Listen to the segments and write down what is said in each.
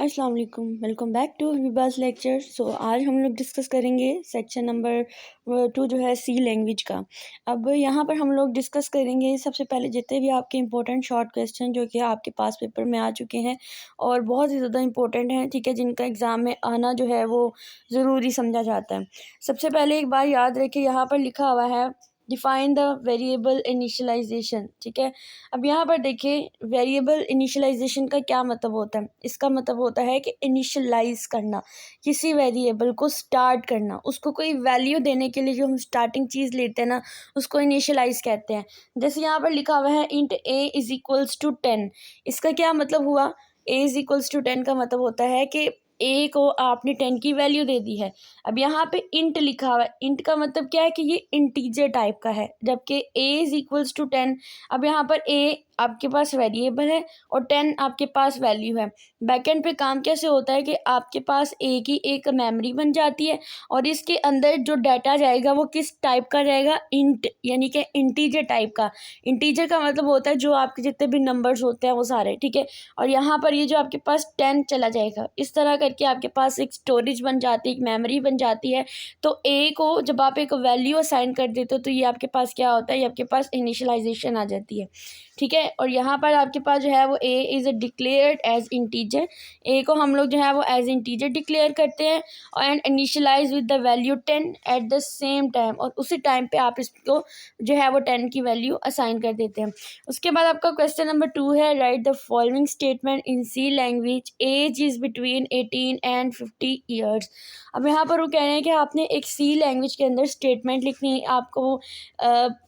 अस्सलाम वालेकुम, welcome back to विबास lecture. आज हम लोग डिस्कस करेंगे सेक्शन नंबर 2 जो है सी लैंग्वेज का। अब यहाँ पर हम लोग डिस्कस करेंगे सबसे पहले जितने भी आपके इंपॉर्टेंट शॉर्ट क्वेश्चन जो कि आपके पास पेपर में आ चुके हैं और बहुत ही ज़्यादा इंपॉर्टेंट हैं, ठीक है, जिनका एग्ज़ाम में आना जो है वो ज़रूरी समझा जाता है। सबसे पहले एक बार याद रखिए, यहाँ पर लिखा हुआ है डिफाइन द वेरिएबल इनिशियलाइजेशन, ठीक है। अब यहाँ पर देखिए वेरिएबल इनिशियलाइजेशन का क्या मतलब होता है। इसका मतलब होता है कि इनिशियलाइज करना, किसी वेरिएबल को स्टार्ट करना, उसको कोई वैल्यू देने के लिए जो हम स्टार्टिंग चीज़ लेते हैं ना, उसको इनिशियलाइज कहते हैं। जैसे यहाँ पर लिखा हुआ है int a is equals to 10। इसका क्या मतलब हुआ? ए इज इक्वल्स टू 10 का मतलब होता है कि ए को आपने 10 की वैल्यू दे दी है। अब यहाँ पे इंट लिखा हुआ है, इंट का मतलब क्या है कि ये इंटीजर टाइप का है, जबकि ए इज इक्वल्स टू 10। अब यहाँ पर ए आपके पास वेरिएबल है और 10 आपके पास वैल्यू है। बैकएंड पे काम कैसे होता है कि आपके पास ए की एक मेमोरी बन जाती है और इसके अंदर जो डाटा जाएगा वो किस टाइप का जाएगा? इंट, यानी कि इंटीजर टाइप का। इंटीजर का मतलब होता है जो आपके जितने भी नंबर्स होते हैं वो सारे, ठीक है। और यहाँ पर ये जो आपके पास 10 चला जाएगा, इस तरह करके आपके पास एक स्टोरेज बन जाती है, एक मेमोरी बन जाती है। तो ए को जब आप एक वैल्यू असाइन कर देते हो तो ये आपके पास क्या होता है? ये आपके पास इनिशियलाइजेशन आ जाती है, ठीक है। और यहाँ पर आपके पास जो है वो A is declared as integer. A को हम लोग जो है वो एज इंटीजर डिक्लेयर करते हैं and initialise with the value 10 at the same time, और उसी टाइम पे आप इसको जो है वो 10 की वैल्यू असाइन कर देते हैं। उसके बाद आपका क्वेश्चन नंबर 2 है write the following statement in C language age is between 18 and 50 years. अब यहाँ पर वो कह रहे हैं कि आपने एक सी लैंग्वेज के अंदर स्टेटमेंट लिखनी है, आपको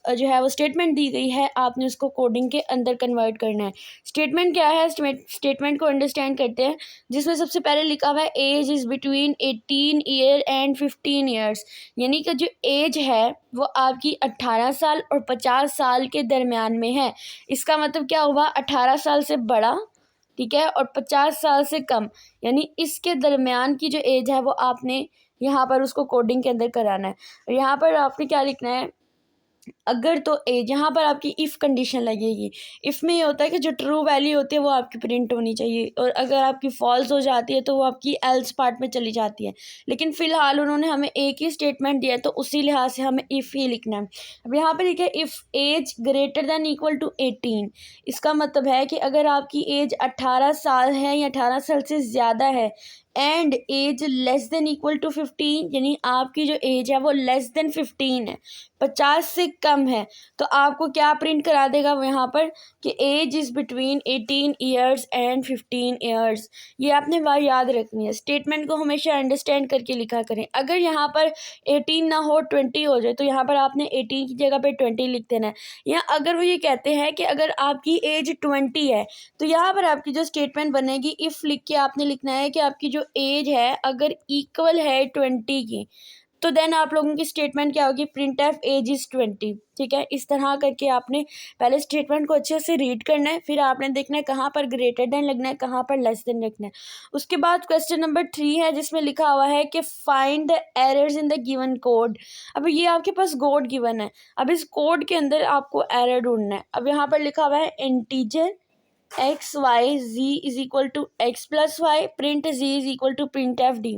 जो है वो स्टेटमेंट दी गई है, आपने उसको कोडिंग के अंदर कन्वर्ट करना है। स्टेटमेंट क्या है? स्टेटमेंट को अंडरस्टैंड करते हैं, जिसमें सबसे पहले लिखा हुआ है age is between 18 year and 15 years, यानी कि जो एज है वो आपकी 18 साल और 50 साल के दरमियान में है। इसका मतलब क्या हुआ? 18 साल से बड़ा, ठीक है, और 50 साल से कम, यानी इसके दरमियान की जो एज है वो आपने यहाँ पर उसको कोडिंग के अंदर कराना है। और यहाँ पर आपने क्या लिखना है? अगर तो एज, यहाँ पर आपकी इफ़ कंडीशन लगेगी। इफ़ में ये होता है कि जो ट्रू वैल्यू होती है वो आपकी प्रिंट होनी चाहिए, और अगर आपकी फॉल्स हो जाती है तो वो आपकी एल्स पार्ट में चली जाती है। लेकिन फ़िलहाल उन्होंने हमें एक ही स्टेटमेंट दिया है तो उसी लिहाज से हमें इफ़ ही लिखना है। अब यहाँ पर लिखा है if age greater than equal to 18। इसका मतलब है कि अगर आपकी एज 18 साल है या 18 साल से ज़्यादा है and age less than equal to 15, यानी आपकी जो एज है वो लेस देन 15 है, 50 से कम है, तो आपको क्या प्रिंट करा देगा वो यहाँ पर कि age is between 18 years and 15 years. ये आपने बात याद रखनी है। स्टेटमेंट को हमेशा अंडरस्टैंड करके लिखा करें। अगर यहाँ पर 18 ना हो 20 हो जाए तो यहाँ पर आपने 18 की जगह पे 20 लिख देना है। या अगर वो ये कहते हैं कि अगर आपकी एज 20 है तो यहाँ पर आपकी जो स्टेटमेंट बनेगी इफ़ लिख के आपने लिखना है कि आपकी जो एज है अगर इक्वल है 20 की, तो देन आप लोगों की स्टेटमेंट क्या होगी? प्रिंट एफ एज इज़ 20, ठीक है। इस तरह करके आपने पहले स्टेटमेंट को अच्छे से रीड करना है, फिर आपने देखना है कहाँ पर ग्रेटर देन लगना है, कहाँ पर लेस देन रखना है। उसके बाद क्वेश्चन नंबर 3 है जिसमें लिखा हुआ है कि find the errors in the given code. अब ये आपके पास कोड गिवन है, अब इस कोड के अंदर आपको एरर ढूंढना है। अब यहाँ पर लिखा हुआ है integer X Y Z is equal to X plus Y, print Z is equal to print F D.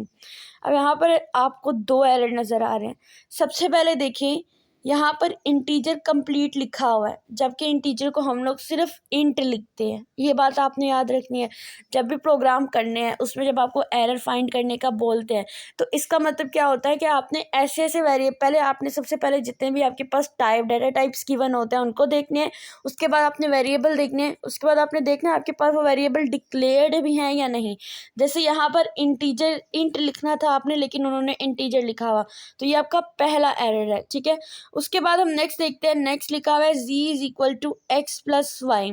अब यहाँ पर आपको 2 एरर नज़र आ रहे हैं। सबसे पहले देखिए यहाँ पर इंटीजर कंप्लीट लिखा हुआ है, जबकि इंटीजर को हम लोग सिर्फ इंट लिखते हैं। ये बात आपने याद रखनी है। जब भी प्रोग्राम करने हैं उसमें जब आपको एरर फाइंड करने का बोलते हैं तो इसका मतलब क्या होता है कि आपने ऐसे ऐसे वेरिएबल, पहले आपने सबसे पहले जितने भी आपके पास टाइप डाटा टाइप्स गिवन होते हैं उनको देखने हैं, उसके बाद आपने वेरिएबल देखने हैं, उसके बाद आपने देखना है आपके पास वो वेरिएबल डिक्लेयर्ड भी हैं या नहीं। जैसे यहाँ पर इंटीजर इंट लिखना था आपने, लेकिन उन्होंने इंटीजर लिखा हुआ, तो ये आपका पहला एरर है, ठीक है। उसके बाद हम नेक्स्ट देखते हैं। नेक्स्ट लिखा हुआ है z is equal to X plus Y.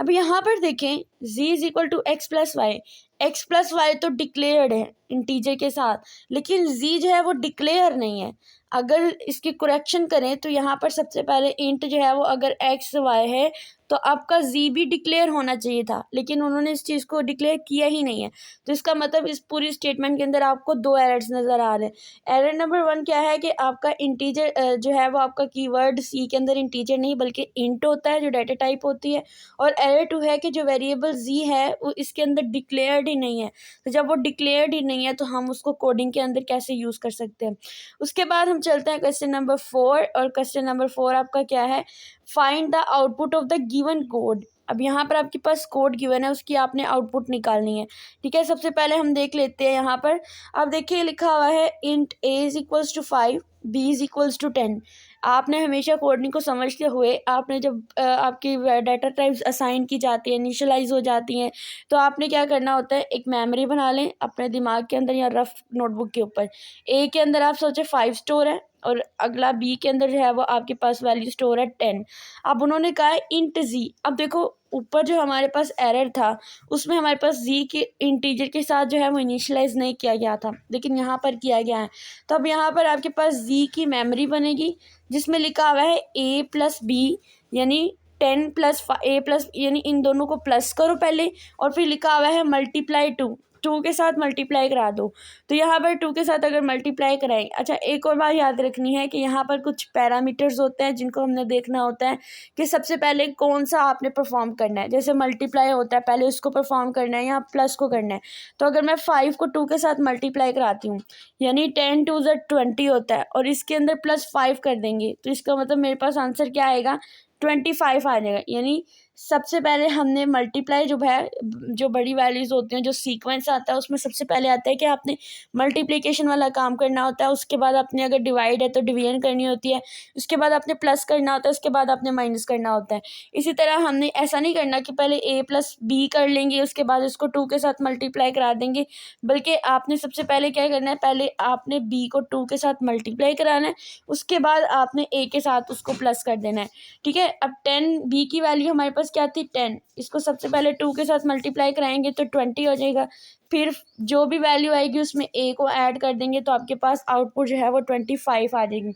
अब यहाँ पर देखें z is equal to X plus Y, X plus Y तो डिक्लेयर्ड है इंटीजर के साथ, लेकिन z जो है वो डिक्लेयर नहीं है। अगर इसकी करेक्शन करें तो यहाँ पर सबसे पहले इंट जो है वो अगर एक्स वाई है तो आपका जी भी डिक्लेयर होना चाहिए था, लेकिन उन्होंने इस चीज़ को डिक्लेयर किया ही नहीं है। तो इसका मतलब इस पूरी स्टेटमेंट के अंदर आपको दो एरर्स नज़र आ रहे हैं। एरर नंबर 1 क्या है कि आपका इंटीजर जो है वो आपका कीवर्ड सी के अंदर इंटीजर नहीं बल्कि इंट होता है जो डाटा टाइप होती है। और एरर 2 है कि जो वेरिएबल जी है वो इसके अंदर डिक्लेयर्ड ही नहीं है। तो जब वो डिक्लेयर्ड ही नहीं है तो हम उसको कोडिंग के अंदर कैसे यूज़ कर सकते हैं। उसके बाद हम चलते हैं क्वेश्चन नंबर 4, और क्वेश्चन नंबर 4 आपका क्या है, find the output of the given code. अब यहाँ पर आपके पास कोड गिवन है, उसकी आपने आउटपुट निकालनी है। ठीक है, सबसे पहले हम देख लेते हैं। यहाँ पर आप देखिए लिखा हुआ है int a is equals to 5, b is equals to 10। आपने हमेशा कोडिंग को समझते हुए आपने जब आपकी डाटा टाइप्स असाइन की जाती है, इनिशियलाइज हो जाती हैं, तो आपने क्या करना होता है, एक मेमोरी बना लें अपने दिमाग के अंदर या रफ नोटबुक के ऊपर। ए के अंदर आप सोचे 5 स्टोर है और अगला बी के अंदर जो है वो आपके पास वैल्यू स्टोर है 10। अब उन्होंने कहा है इंट जी। अब देखो ऊपर जो हमारे पास एरर था उसमें हमारे पास जी के इंटीजर के साथ जो है वो इनिशियलाइज नहीं किया गया था, लेकिन यहाँ पर किया गया है। तो अब यहाँ पर आपके पास जी की मेमोरी बनेगी जिसमें लिखा हुआ है ए प्लस बी, यानी 10 प्लस ए प्लस, यानी इन दोनों को प्लस करो पहले, और फिर लिखा हुआ है मल्टीप्लाई 2 के साथ मल्टीप्लाई करा दो। तो यहाँ पर 2 के साथ अगर मल्टीप्लाई कराएं, अच्छा एक और बात याद रखनी है कि यहाँ पर कुछ पैरामीटर्स होते हैं जिनको हमने देखना होता है कि सबसे पहले कौन सा आपने परफॉर्म करना है। जैसे मल्टीप्लाई होता है, पहले उसको परफॉर्म करना है या प्लस को करना है। तो अगर मैं 5 को 2 के साथ मल्टीप्लाई कराती हूँ, यानी 10 2 ज़ 20 होता है, और इसके अंदर प्लस 5 कर देंगे, तो इसका मतलब मेरे पास आंसर क्या आएगा, 25 आ जाएगा। यानी सबसे पहले हमने मल्टीप्लाई जो है, जो बड़ी वैल्यूज़ होती हैं, जो सीक्वेंस आता है उसमें सबसे पहले आता है कि आपने मल्टीप्लिकेशन वाला काम करना होता है। उसके बाद आपने अगर डिवाइड है तो डिवीजन करनी होती है। उसके बाद आपने प्लस करना होता है, उसके बाद आपने माइनस करना होता है। इसी तरह हमने ऐसा नहीं करना कि पहले a प्लस बी कर लेंगे उसके बाद इसको 2 के साथ मल्टीप्लाई करा देंगे, बल्कि आपने सबसे पहले क्या करना है, पहले आपने b को 2 के साथ मल्टीप्लाई कराना है, उसके बाद आपने a के साथ उसको प्लस कर देना है। ठीक है, अब 10 b की वैल्यू हमारे पास क्या थी 10, इसको सबसे पहले 2 के साथ मल्टीप्लाई कराएंगे तो 20 हो जाएगा। फिर जो भी वैल्यू आएगी उसमें a को ऐड कर देंगे तो आपके पास आउटपुट जो है वो 25 आ जाएगी।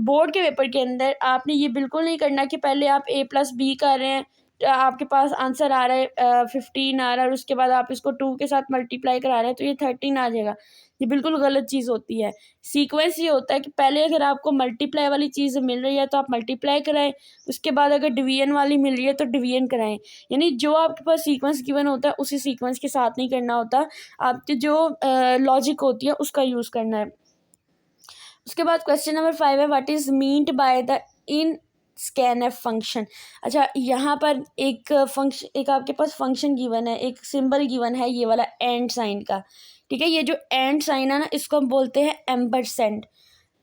बोर्ड के पेपर के अंदर आपने ये बिल्कुल नहीं करना कि पहले आप a प्लस बी कर रहे हैं, आपके पास आंसर आ रहा है 15 आ रहा है, और उसके बाद आप इसको 2 के साथ मल्टीप्लाई करा रहे हैं तो ये 13 आ जाएगा। ये बिल्कुल गलत चीज़ होती है। सीक्वेंस ये होता है कि पहले अगर आपको मल्टीप्लाई वाली चीज़ मिल रही है तो आप मल्टीप्लाई कराएं, उसके बाद अगर डिवीजन वाली मिल रही है तो डिवीजन कराएं। यानी जो आपके पास सीक्वेंस गिवन होता है उसी सीक्वेंस के साथ नहीं करना होता, आपकी जो लॉजिक होती है उसका यूज़ करना है। उसके बाद क्वेश्चन नंबर 5 है, what is meant by the in scanf function. अच्छा यहाँ पर एक फंक्शन, एक आपके पास फंक्शन गिवन है, एक सिंबल गिवन है ये वाला एंड साइन का। ठीक है, ये जो एंड साइन है ना इसको हम बोलते हैं एम्परसेंड।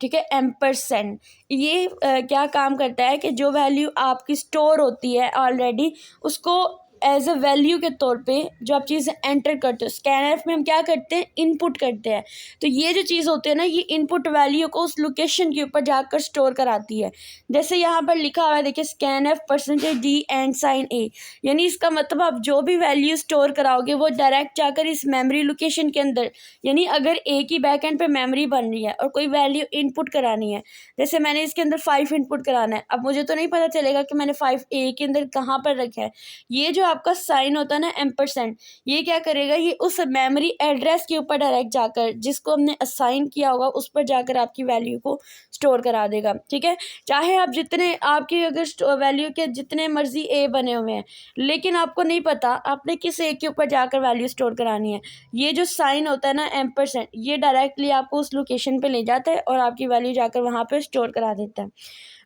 ठीक है, एम्परसेंड ये क्या काम करता है कि जो वैल्यू आपकी स्टोर होती है ऑलरेडी उसको एज अ वैल्यू के तौर पे जो आप चीज़ें एंटर करते हो, स्कैनएफ में हम क्या करते हैं, इनपुट करते हैं। तो ये जो चीज़ होती है ना, ये इनपुट वैल्यू को उस लोकेशन के ऊपर जाकर स्टोर कराती है। जैसे यहाँ पर लिखा हुआ है देखिए, scanf %d and sign a, यानी इसका मतलब आप जो भी वैल्यू स्टोर कराओगे वो डायरेक्ट जाकर इस मेमोरी लोकेशन के अंदर, यानी अगर a की बैक एंड पे मेमोरी बन रही है और कोई वैल्यू इनपुट करानी है, जैसे मैंने इसके अंदर 5 इनपुट कराना है, अब मुझे तो नहीं पता चलेगा कि मैंने 5 a के अंदर कहाँ पर रखा है। ये जो आपका साइन होता है ना एम्परसेंड, ये क्या करेगा, ये उस मेमोरी एड्रेस के ऊपर डायरेक्ट जाकर जिसको हमने असाइन किया होगा उस पर जाकर आपकी वैल्यू को स्टोर करा देगा। ठीक है, चाहे आप जितने आपकी अगर वैल्यू के जितने मर्जी ए बने हुए हैं, लेकिन आपको नहीं पता आपने किस ए के ऊपर जाकर वैल्यू स्टोर करानी है, ये जो साइन होता है ना एम्परसेंड, ये डायरेक्टली आपको उस लोकेशन पे ले जाता है और आपकी वैल्यू जाकर वहाँ पे स्टोर करा देता है।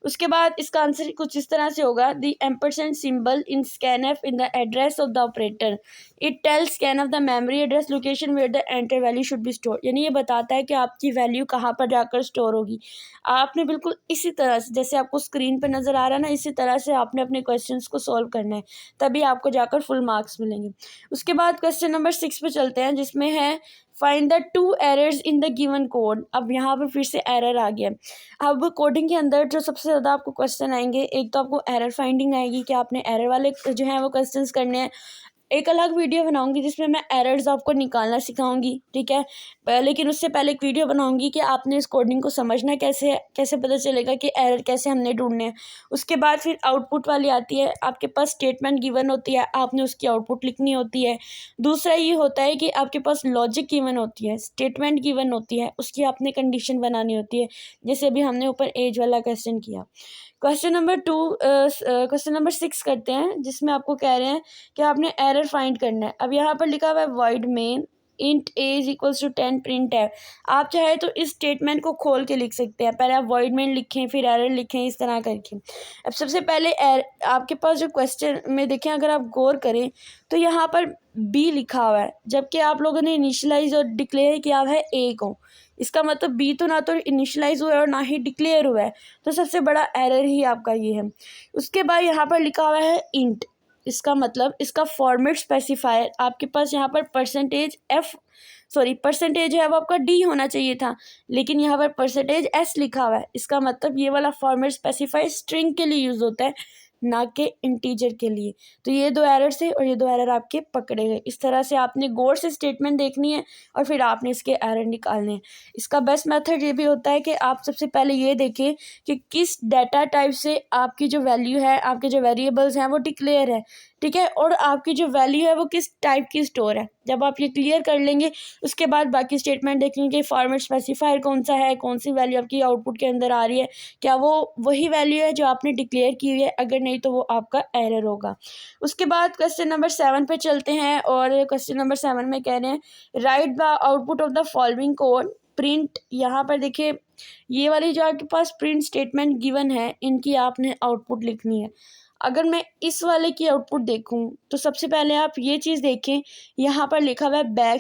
उसके बाद इसका आंसर कुछ इस तरह से होगा, the ampersand symbol in scanf in the address of the operator, it tells scanf the memory address location where the enter value should be store. यानी ये बताता है कि आपकी वैल्यू कहाँ पर जाकर स्टोर होगी। आपने बिल्कुल इसी तरह से, जैसे आपको स्क्रीन पर नज़र आ रहा है ना, इसी तरह से आपने अपने क्वेश्चंस को सॉल्व करना है, तभी आपको जाकर फुल मार्क्स मिलेंगे। उसके बाद क्वेश्चन नंबर 6 पे चलते हैं, जिसमें है find the 2 errors in the given code. अब यहाँ पर फिर से एरर आ गया। अब कोडिंग के अंदर जो सबसे ज़्यादा आपको क्वेश्चन आएंगे, एक तो आपको एरर फाइंडिंग आएगी कि आपने एरर वाले जो हैं वो क्वेश्चंस करने हैं, एक अलग वीडियो बनाऊंगी जिसमें मैं एरर्स आपको निकालना सिखाऊंगी, ठीक है। लेकिन उससे पहले एक वीडियो बनाऊंगी कि आपने इस कोडिंग को समझना कैसे है, कैसे पता चलेगा कि एरर कैसे हमने ढूंढने हैं। उसके बाद फिर आउटपुट वाली आती है, आपके पास स्टेटमेंट गिवन होती है, आपने उसकी आउटपुट लिखनी होती है। दूसरा ये होता है कि आपके पास लॉजिक गिवन होती है, स्टेटमेंट गिवन होती है, उसकी आपने कंडीशन बनानी होती है, जैसे अभी हमने ऊपर एज वाला क्वेश्चन किया। क्वेश्चन नंबर 6 करते हैं, जिसमें आपको कह रहे हैं कि आपने एरर फाइंड करना है। अब यहाँ पर लिखा हुआ है void main int age equals to 10 print है। आप चाहे तो इस स्टेटमेंट को खोल के लिख सकते हैं, पहले आप वॉइड मेन लिखें फिर एरर लिखें, इस तरह करके। अब सबसे पहले आपके पास जो क्वेश्चन में देखें, अगर आप गौर करें तो यहाँ पर बी लिखा हुआ है, जबकि आप लोगों ने इनिशियलाइज और डिक्लेयर किया हुआ है ए को। इसका मतलब बी तो ना तो इनिशियलाइज हुआ है और ना ही डिक्लेयर हुआ है, तो सबसे बड़ा एरर ही आपका ये है। उसके बाद यहाँ पर लिखा हुआ है इंट, इसका मतलब इसका फॉर्मेट स्पेसिफायर आपके पास यहाँ पर परसेंटेज है वो आपका डी होना चाहिए था, लेकिन यहाँ पर परसेंटेज एस लिखा हुआ है। इसका मतलब ये वाला फॉर्मेट स्पेसिफायर स्ट्रिंग के लिए यूज़ होता है, ना कि इंटीजर के लिए। तो ये दो एरर से और ये दो एरर आपके पकड़े गए। इस तरह से आपने गौर से स्टेटमेंट देखनी है और फिर आपने इसके एरर निकालने हैं। इसका बेस्ट मेथड ये भी होता है कि आप सबसे पहले ये देखें कि किस डाटा टाइप से आपकी जो वैल्यू है, आपके जो वेरिएबल्स हैं वो डिक्लेयर है, ठीक है, और आपकी जो वैल्यू है वो किस टाइप की स्टोर है। जब आप ये क्लियर कर लेंगे उसके बाद बाकी स्टेटमेंट देखेंगे, फॉर्मेट स्पेसिफायर कौन सा है, कौन सी वैल्यू आपकी आउटपुट के अंदर आ रही है, क्या वो वही वैल्यू है जो आपने डिक्लेयर की हुई है, अगर नहीं तो वो आपका एरर होगा। उसके बाद क्वेश्चन नंबर 7 पे चलते हैं, और क्वेश्चन नंबर 7 में कह रहे हैं right the output of the following code print. यहाँ पर देखिए ये वाली जो आपके पास प्रिंट स्टेटमेंट गिवन है, इनकी आपने आउटपुट लिखनी है। अगर मैं इस वाले की आउटपुट देखूं तो सबसे पहले आप ये चीज़ देखें, यहाँ पर लिखा हुआ है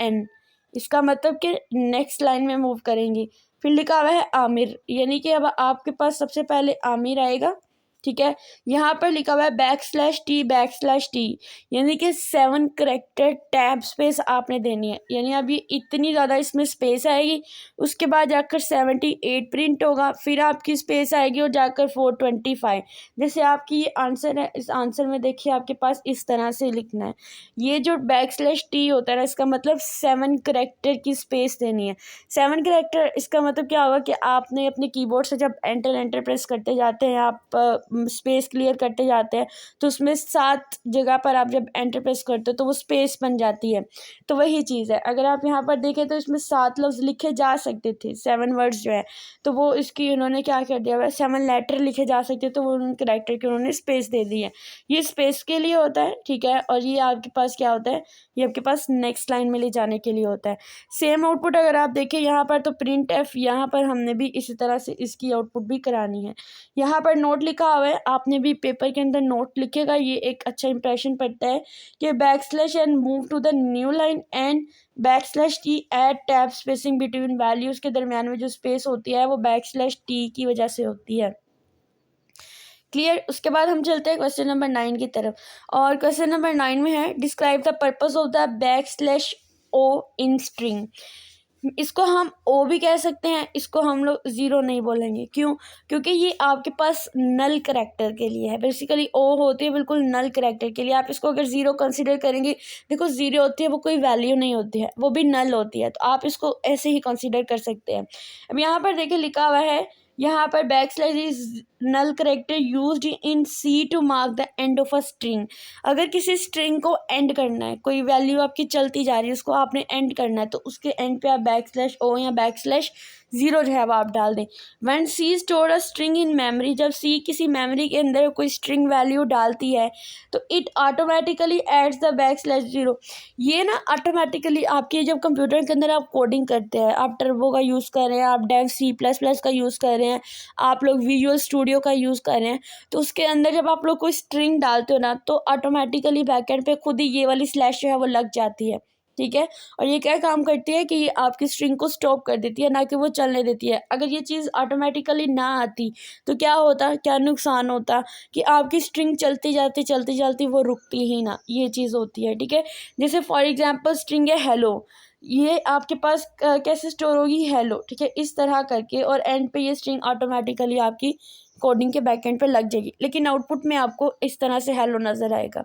\n, इसका मतलब कि नेक्स्ट लाइन में मूव करेंगे। फिर लिखा हुआ है आमिर, यानी कि अब आपके पास सबसे पहले आमिर आएगा, ठीक है। यहाँ पर लिखा हुआ है \t, यानी कि 7 करेक्टर टैब स्पेस आपने देनी है, यानी अब ये इतनी ज़्यादा इसमें स्पेस आएगी। उसके बाद जाकर 78 प्रिंट होगा, फिर आपकी स्पेस आएगी और जाकर 425। जैसे आपकी ये आंसर है, इस आंसर में देखिए आपके पास इस तरह से लिखना है। ये जो \t होता है ना, इसका मतलब 7 करेक्टर की स्पेस देनी है। 7 करेक्टर, इसका मतलब क्या होगा कि आपने अपने कीबोर्ड से जब एंटर प्रेस करते जाते हैं, आप स्पेस क्लियर करते जाते हैं, तो उसमें 7 जगह पर आप जब एंटर प्रेस करते हो तो वो स्पेस बन जाती है। तो वही चीज़ है, अगर आप यहाँ पर देखें तो इसमें 7 लफ्ज़ लिखे जा सकते थे, 7 वर्ड्स जो है, तो वो इसकी उन्होंने क्या कर दिया हुआ है, 7 लेटर लिखे जा सकते, तो वो उन कैरेक्टर के उन्होंने स्पेस दे दी है। ये स्पेस के लिए होता है, ठीक है, और ये आपके पास क्या होता है, ये आपके पास नेक्स्ट लाइन में ले जाने के लिए होता है। सेम आउटपुट अगर आप देखें यहाँ पर, तो प्रिंट एफ, यहाँ पर हमने भी इसी तरह से इसकी आउटपुट भी करानी है। यहाँ पर नोट लिखा हुआ है, आपने भी पेपर के अंदर नोट लिखेगा, ये एक अच्छा इंप्रेशन पड़ता है कि \n move to the new line and \t add tab spacing between values के दरमियान में जो स्पेस होती है वो \t की वजह से होती है। क्लियर। उसके बाद हम चलते हैं क्वेश्चन नंबर 9 की तरफ, और क्वेश्चन नंबर 9 में है describe the purpose of the \o in string. इसको हम ओ भी कह सकते हैं, इसको हम लोग ज़ीरो नहीं बोलेंगे। क्यों? क्योंकि ये आपके पास नल करैक्टर के लिए है। बेसिकली ओ होती है बिल्कुल नल करैक्टर के लिए। आप इसको अगर ज़ीरो कंसिडर करेंगे, देखो ज़ीरो होती है वो कोई वैल्यू नहीं होती है, वो भी नल होती है, तो आप इसको ऐसे ही कंसिडर कर सकते हैं। अब यहाँ पर देखिए लिखा हुआ है, यहाँ पर \is null character used in C to mark the end of a string. अगर किसी स्ट्रिंग को एंड करना है, कोई वैल्यू आपकी चलती जा रही है, उसको आपने एंड करना है, तो उसके एंड पे आप \o या \0 जो है वो आप डाल दें। When C store a string in memory, जब सी किसी मेमोरी के अंदर कोई स्ट्रिंग वैल्यू डालती है तो इट ऑटोमेटिकली एड्स द \0। ये ना ऑटोमेटिकली आपके जब कंप्यूटर के अंदर आप कोडिंग करते हैं, आप टर्बो का यूज़ कर रहे हैं, आप डेव C++ का यूज़ कर रहे हैं, आप लोग विजुअल स्टूडियो का यूज़ कर रहे हैं, तो उसके अंदर जब आप लोग कोई स्ट्रिंग डालते हो ना, तो ऑटोमेटिकली बैकएंड पे खुद ही ये वाली स्लैश जो है वो लग जाती है, ठीक है। और ये क्या काम करती है कि ये आपकी स्ट्रिंग को स्टॉप कर देती है, ना कि वो चलने देती है। अगर ये चीज़ ऑटोमेटिकली ना आती तो क्या होता, क्या नुकसान होता कि आपकी स्ट्रिंग चलती जाती वो रुकती ही ना, ये चीज़ होती है, ठीक है। जैसे फॉर एग्जांपल स्ट्रिंग है हेलो, ये आपके पास कैसे स्टोर होगी, हेलो, ठीक है, इस तरह करके, और एंड पे ये स्ट्रिंग ऑटोमेटिकली आपकी कोडिंग के बैक एंड पे लग जाएगी, लेकिन आउटपुट में आपको इस तरह से हेलो नज़र आएगा।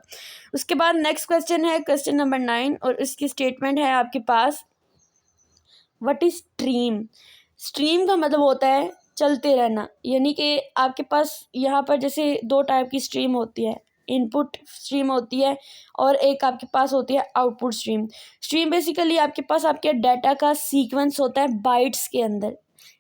उसके बाद नेक्स्ट क्वेश्चन है क्वेश्चन नंबर 9 और इसकी स्टेटमेंट है आपके पास, व्हाट इज स्ट्रीम। स्ट्रीम का मतलब होता है चलते रहना, यानी कि आपके पास यहाँ पर जैसे दो टाइप की स्ट्रीम होती है, इनपुट स्ट्रीम होती है और एक आपके पास होती है आउटपुट स्ट्रीम। स्ट्रीम बेसिकली आपके पास आपके डाटा का सीक्वेंस होता है बाइट्स के अंदर।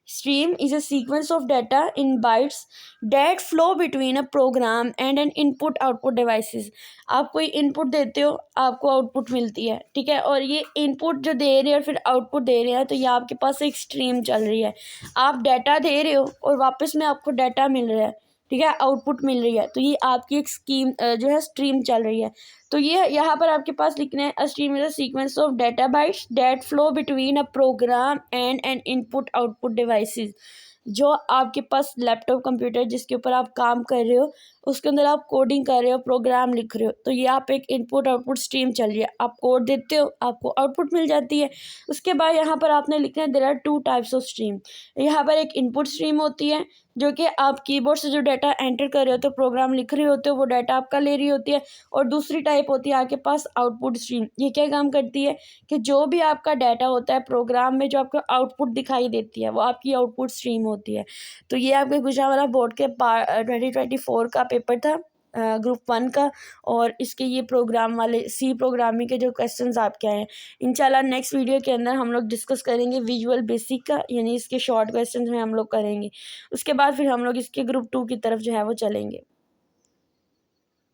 Stream is a sequence of data in bytes that flow between a program and an input output devices. आप कोई इनपुट देते हो, आपको आउटपुट मिलती है, ठीक है, और ये इनपुट जो दे रहे हैं और फिर आउटपुट दे रहे हैं, तो ये आपके पास एक स्ट्रीम चल रही है। आप डाटा दे रहे हो और वापस में आपको डाटा मिल रहा है, ठीक है, आउटपुट मिल रही है, तो ये आपकी एक स्कीम जो है स्ट्रीम चल रही है। तो ये यहाँ पर आपके पास लिखना है, a stream is a sequence of data bytes that flow between a program and an input output devices. जो आपके पास लैपटॉप कंप्यूटर जिसके ऊपर आप काम कर रहे हो, उसके अंदर आप कोडिंग कर रहे हो, प्रोग्राम लिख रहे हो, तो ये आप एक इनपुट आउटपुट स्ट्रीम चल रही है। आप कोड देते हो, आपको आउटपुट मिल जाती है। उसके बाद यहाँ पर आपने लिखना है there are two types of stream. यहाँ पर एक इनपुट स्ट्रीम होती है जो कि आप कीबोर्ड से जो डाटा एंटर कर रहे होते हो, प्रोग्राम लिख रहे होते हो, वो डाटा आपका ले रही होती है। और दूसरी टाइप होती है आपके पास आउटपुट स्ट्रीम। ये क्या काम करती है कि जो भी आपका डाटा होता है प्रोग्राम में, जो आपको आउटपुट दिखाई देती है, वो आपकी आउटपुट स्ट्रीम होती है। तो ये आपके गुजरावाला बोर्ड के 2024 का पेपर था, ग्रुप 1 का, और इसके ये प्रोग्राम वाले सी प्रोग्रामिंग के जो क्वेश्चंस आपके आए हैं। इंशाल्लाह नेक्स्ट वीडियो के अंदर हम लोग डिस्कस करेंगे विजुअल बेसिक का, यानी इसके शॉर्ट क्वेश्चंस में हम लोग करेंगे। उसके बाद फिर हम लोग इसके ग्रुप 2 की तरफ जो है वो चलेंगे।